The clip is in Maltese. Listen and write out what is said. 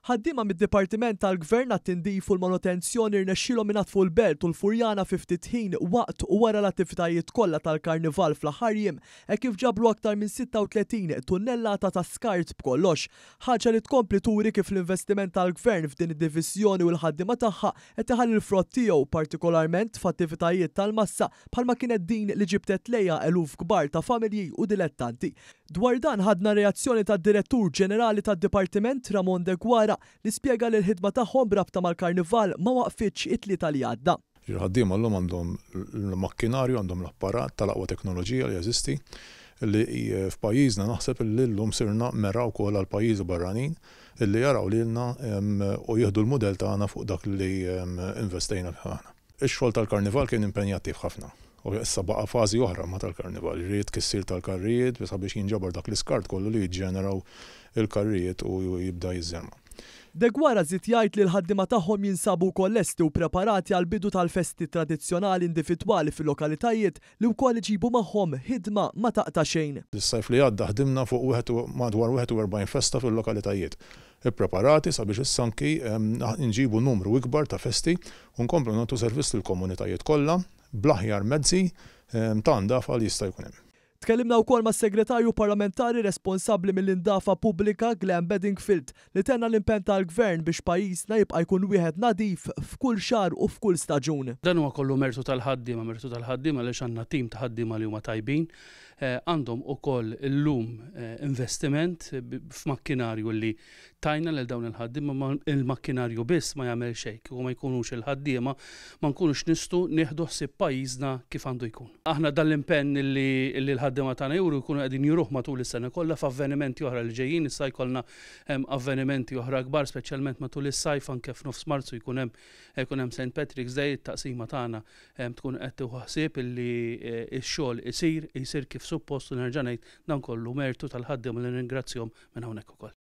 Ħaddiema mid-Dipartiment tal-Gvern għat-tindif u l-manutenzjoni rnexxielhom inatfu l-Belt u l-Furjana fi ftit ħin waqt u wara l-attivitajiet kollha tal-Karnival fl-aħħar jiem kif ġabru aktar minn 36 tunnellata ta' skart b'kollox. Ħaġa li tkompli turi kif l-investiment tal-Gvern f'din id-diviżjoni u l-ħaddiema tagħha qed iħalli l-frott tiegħu partikolarment f'attivitajiet tal-massa bħalma kienet din li ġibtet lejha eluf kbar ta' familji u dilettanti. Dwar dan ħadna reazzjoni tad-Direttur Ġenerali tad-Dipartiment Ramon De Gwara li spjega li l-ħidma tagħhom brabta mal-Karnival ma waqfitx it-tlieta li għadda. Il-ħaddiema llum għandhom l-makkinarju, għandhom l-apparat tal-aqwa teknoloġija li jeżisti li f'pajjiżna naħseb li llum sirna mera wkoll għal pajjiżi barranin illi jaraw lilna u jieħdu l-mudell tagħna fuq dak li investejna f'ħana. Ix-xogħol tal-Karnival kien impenjattiv ħafna. U issa baqa' fażi oħra ma tal-Karnival, jrid kissir tal-karrijiet biex jinġabar dak l-iskart kollu li jiġġeneraw il-karrijiet u jibda jiżżemma. De Gwara żied jgħid li l-ħaddiema tagħhom jinsabu wkoll lesti u preparati għal bidu tal-festi tradizzjonali individwali fil-lokalitajiet li wkoll iġibu magħhom ħidma ma taqta' xejn. Is-sajf li għadda ħdimna fuq madwar 41 festa fil-lokalitajiet. Ippreparati sabiex issanki nġibu numru ikbar ta' festi u nkomplu nagħtu servizz lill-komunitajiet kollha bl-aħjar mezzi ta' ndafa li jista' jkun hemm. Tkellimna wkoll mas-Segretarju Parlamentari responsabbli mill-indafa pubblika Glenn Bedingfield li tenna l-impenn tal-Gvern biex pajjiżna jibqa' jkun wieħed nadif f'kull xahar u f'kull staġun. Dan huwa kollu mertu tal-ħaddiema għaliex għandna tim ta' ħaddiema li huma tajbin. Għandhom ukoll illum investiment f'makkinarju li tajna lil dawn il-ħaddiema il-makkinarju biss ma jagħmel xejn u ma jkunux il-ħaddiema ma nkunux nistgħu nieħdu ħsieb pajjiżna kif għandu jkun. Aħna dan l-impenn li l-ħaddiema tagħna juru jkunu qegħdin juruh matul is-sena kollha f'avvenimenti oħra li ġejjin, issa jkollna avvenimenti oħra kbar speċjalment matul is-sajf anke f'nofs Marzu jkun hemm St. Patrick's Day, it-taqsima tagħna tkun qed tieħu ħsieb illi x-xogħol isir kif suppost u nerġa' ngħid dan kollu mertu tal-ħaddiema li ningrazzjahom minn hawnhekk ukoll.